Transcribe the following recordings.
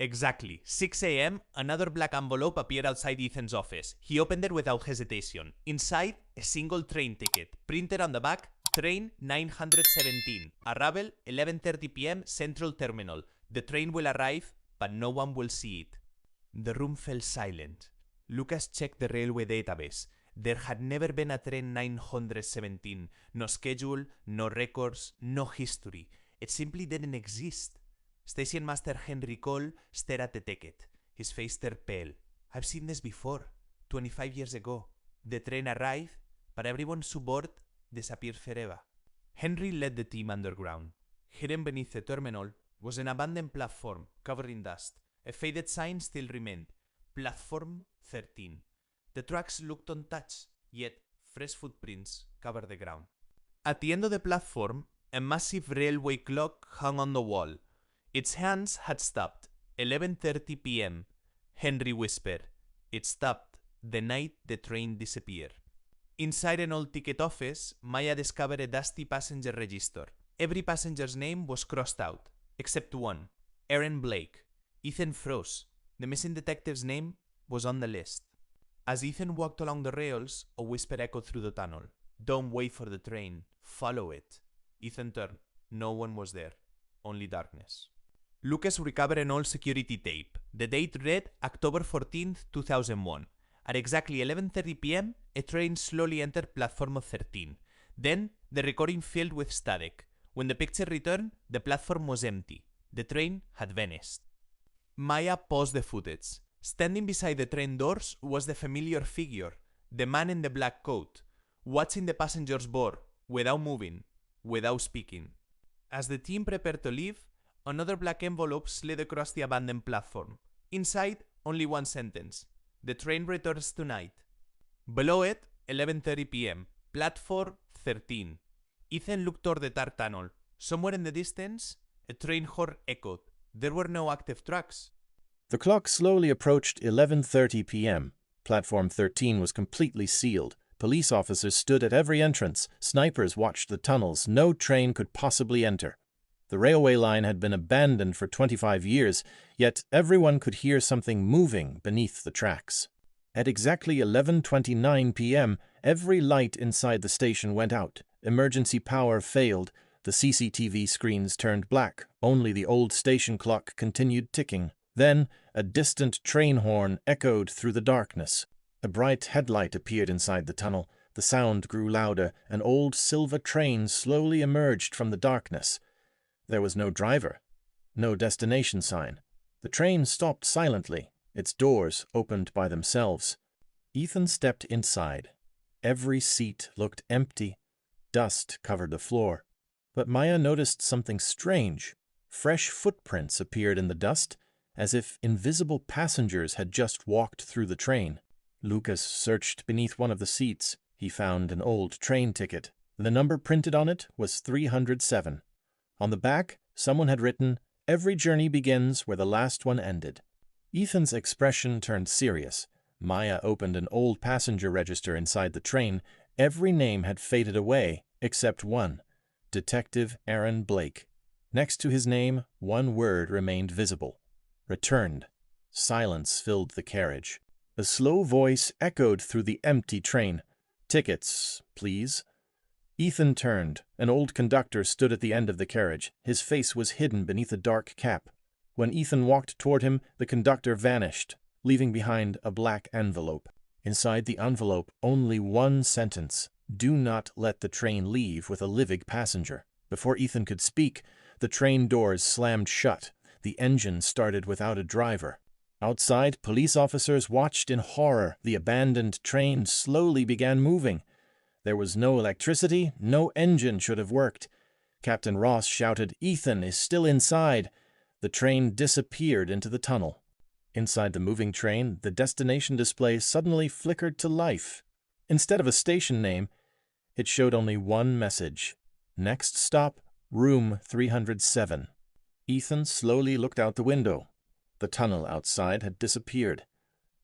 Exactly. 6 a.m., another black envelope appeared outside Ethan's office. He opened it without hesitation. Inside, a single train ticket. Printed on the back, Train 917. Arrival 11:30 p.m. Central Terminal. The train will arrive, but no one will see it. The room fell silent. Lucas checked the railway database. There had never been a train 917. No schedule, no records, no history. It simply didn't exist. Station Master Henry Cole stared at the ticket. His face turned pale. I've seen this before. 25 years ago. The train arrived, but everyone aboard disappeared forever. Henry led the team underground. Hidden beneath the terminal was an abandoned platform covered in dust. A faded sign still remained. Platform 13. The tracks looked untouched, yet fresh footprints covered the ground. At the end of the platform, a massive railway clock hung on the wall. Its hands had stopped. 11:30 p.m. Henry whispered. It stopped the night the train disappeared. Inside an old ticket office, Maya discovered a dusty passenger register. Every passenger's name was crossed out, except one, Aaron Blake. Ethan froze. The missing detective's name was on the list. As Ethan walked along the rails, a whisper echoed through the tunnel. Don't wait for the train. Follow it. Ethan turned. No one was there. Only darkness. Lucas recovered an old security tape. The date read October 14th, 2001. At exactly 11:30 p.m., a train slowly entered platform 13. Then, the recording filled with static. When the picture returned, the platform was empty. The train had vanished. Maya paused the footage. Standing beside the train doors was the familiar figure, the man in the black coat, watching the passengers board, without moving, without speaking. As the team prepared to leave, another black envelope slid across the abandoned platform. Inside, only one sentence. The train returns tonight. Below it, 11:30 p.m. Platform 13. Ethan looked toward the dark tunnel. Somewhere in the distance, a train horn echoed. There were no active tracks. The clock slowly approached 11:30 p.m. Platform 13 was completely sealed. Police officers stood at every entrance. Snipers watched the tunnels. No train could possibly enter. The railway line had been abandoned for 25 years, yet everyone could hear something moving beneath the tracks. At exactly 11:29 p.m., every light inside the station went out. Emergency power failed. The CCTV screens turned black. Only the old station clock continued ticking. Then, a distant train horn echoed through the darkness. A bright headlight appeared inside the tunnel. The sound grew louder. An old silver train slowly emerged from the darkness. There was no driver, no destination sign. The train stopped silently. Its doors opened by themselves. Ethan stepped inside. Every seat looked empty. Dust covered the floor. But Maya noticed something strange. Fresh footprints appeared in the dust, as if invisible passengers had just walked through the train. Lucas searched beneath one of the seats. He found an old train ticket. The number printed on it was 307. On the back, someone had written, "Every journey begins where the last one ended." Ethan's expression turned serious. Maya opened an old passenger register inside the train. Every name had faded away, except one. Detective Aaron Blake. Next to his name, one word remained visible. Returned. Silence filled the carriage. A slow voice echoed through the empty train. "Tickets, please." Ethan turned. An old conductor stood at the end of the carriage. His face was hidden beneath a dark cap. When Ethan walked toward him, the conductor vanished, leaving behind a black envelope. Inside the envelope, only one sentence. "Do not let the train leave with a living passenger." Before Ethan could speak, the train doors slammed shut. The engine started without a driver. Outside, police officers watched in horror. The abandoned train slowly began moving. There was no electricity. No engine should have worked. Captain Ross shouted, "Ethan is still inside." The train disappeared into the tunnel. Inside the moving train, the destination display suddenly flickered to life. Instead of a station name, it showed only one message. Next stop, room 307. Ethan slowly looked out the window. The tunnel outside had disappeared.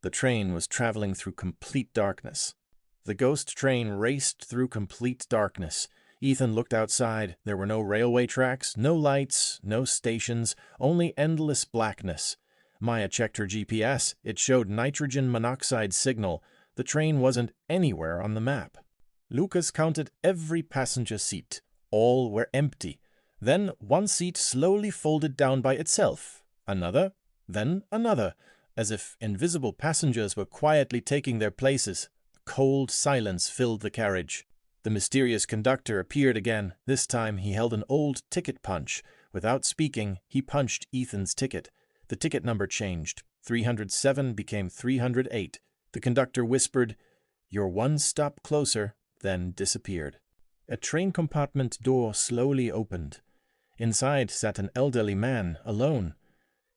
The train was traveling through complete darkness. The ghost train raced through complete darkness. Ethan looked outside. There were no railway tracks, no lights, no stations, only endless blackness. Maya checked her GPS. It showed nitrogen monoxide signal. The train wasn't anywhere on the map. Lucas counted every passenger seat. All were empty. Then one seat slowly folded down by itself. Another, then another, as if invisible passengers were quietly taking their places. Cold silence filled the carriage. The mysterious conductor appeared again. This time he held an old ticket punch. Without speaking, he punched Ethan's ticket. The ticket number changed. 307 became 308. The conductor whispered, "You're one stop closer," then disappeared. A train compartment door slowly opened. Inside sat an elderly man, alone.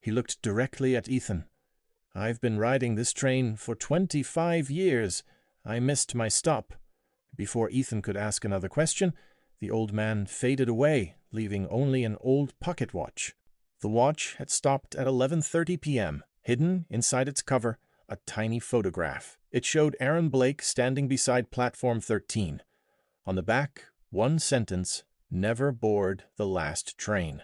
He looked directly at Ethan. "I've been riding this train for 25 years. I missed my stop." Before Ethan could ask another question, the old man faded away, leaving only an old pocket watch. The watch had stopped at 11:30 p.m. Hidden inside its cover, a tiny photograph. It showed Aaron Blake standing beside platform 13. On the back, one sentence, "Never board the last train."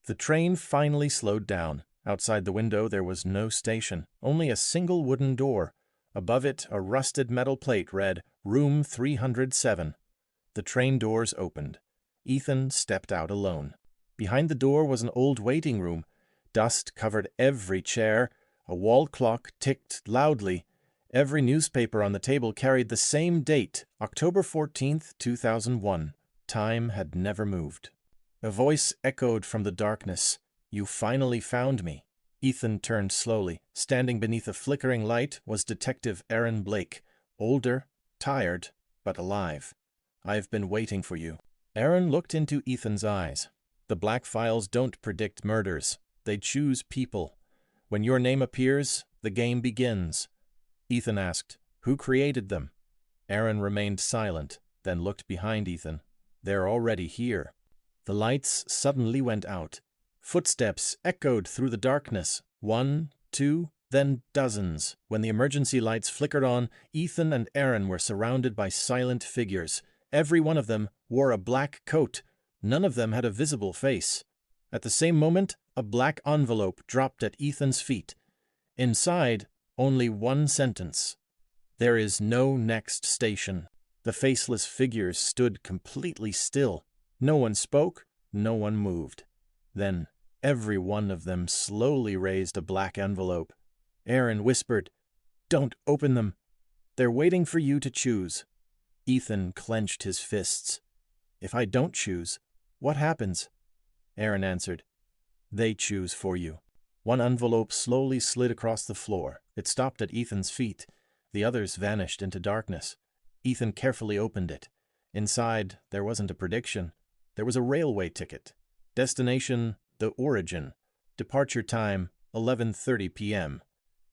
The train finally slowed down. Outside the window there was no station, only a single wooden door. Above it, a rusted metal plate read, "Room 307." The train doors opened. Ethan stepped out alone. Behind the door was an old waiting room. Dust covered every chair. A wall clock ticked loudly. Every newspaper on the table carried the same date, October 14th, 2001. Time had never moved. A voice echoed from the darkness. "You finally found me." Ethan turned slowly. Standing beneath a flickering light was Detective Aaron Blake, older, tired, but alive. "I've been waiting for you." Aaron looked into Ethan's eyes. "The black files don't predict murders. They choose people. When your name appears, the game begins." Ethan asked, "Who created them?" Aaron remained silent, then looked behind Ethan. "They're already here." The lights suddenly went out. Footsteps echoed through the darkness. 1, 2, then dozens. When the emergency lights flickered on, Ethan and Aaron were surrounded by silent figures. Every one of them wore a black coat. None of them had a visible face. At the same moment, a black envelope dropped at Ethan's feet. Inside, only one sentence. "There is no next station." The faceless figures stood completely still. No one spoke, no one moved. Then every one of them slowly raised a black envelope. Aaron whispered, "Don't open them. They're waiting for you to choose." Ethan clenched his fists. "If I don't choose, what happens?" Aaron answered, "They choose for you." One envelope slowly slid across the floor. It stopped at Ethan's feet. The others vanished into darkness. Ethan carefully opened it. Inside, there wasn't a prediction. There was a railway ticket. Destination, The Origin. Departure time, 11:30 p.m.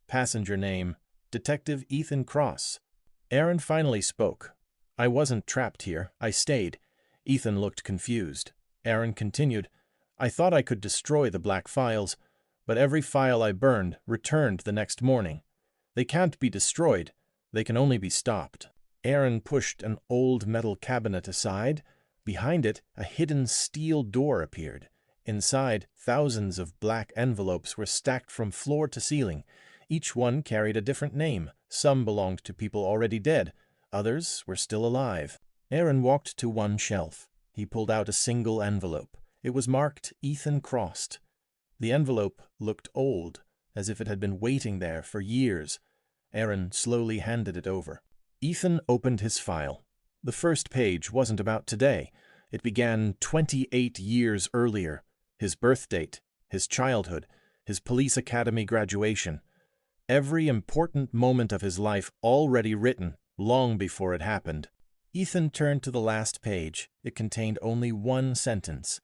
Passenger name, Detective Ethan Cross. Aaron finally spoke. "I wasn't trapped here. I stayed." Ethan looked confused. Aaron continued, "I thought I could destroy the black files, but every file I burned returned the next morning. They can't be destroyed. They can only be stopped." Aaron pushed an old metal cabinet aside. Behind it, a hidden steel door appeared. Inside, thousands of black envelopes were stacked from floor to ceiling. Each one carried a different name. Some belonged to people already dead. Others were still alive. Aaron walked to one shelf. He pulled out a single envelope. It was marked Ethan Crossed. The envelope looked old, as if it had been waiting there for years. Aaron slowly handed it over. Ethan opened his file. The first page wasn't about today. It began 28 years earlier. His birth date, his childhood, his police academy graduation. Every important moment of his life already written, long before it happened. Ethan turned to the last page. It contained only one sentence.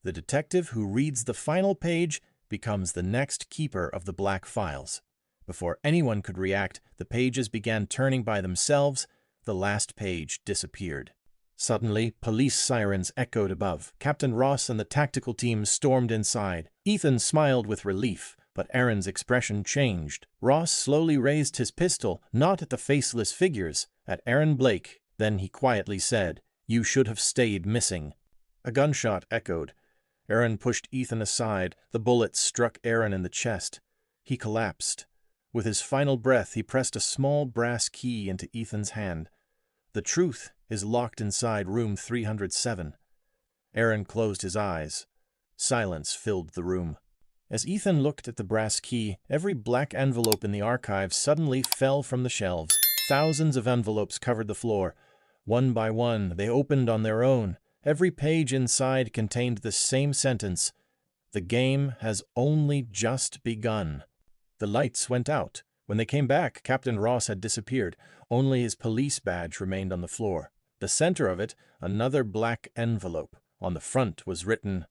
"The detective who reads the final page becomes the next keeper of the black files." Before anyone could react, the pages began turning by themselves. The last page disappeared. Suddenly, police sirens echoed above. Captain Ross and the tactical team stormed inside. Ethan smiled with relief, but Aaron's expression changed. Ross slowly raised his pistol, not at the faceless figures, at Aaron Blake. Then he quietly said, "You should have stayed missing." A gunshot echoed. Aaron pushed Ethan aside. The bullet struck Aaron in the chest. He collapsed. With his final breath, he pressed a small brass key into Ethan's hand. The truth is locked inside room 307. Aaron closed his eyes. Silence filled the room. As Ethan looked at the brass key, every black envelope in the archive suddenly fell from the shelves. Thousands of envelopes covered the floor. One by one, they opened on their own. Every page inside contained the same sentence: "The game has only just begun." The lights went out. When they came back, Captain Ross had disappeared. Only his police badge remained on the floor. The center of it, another black envelope. On the front was written,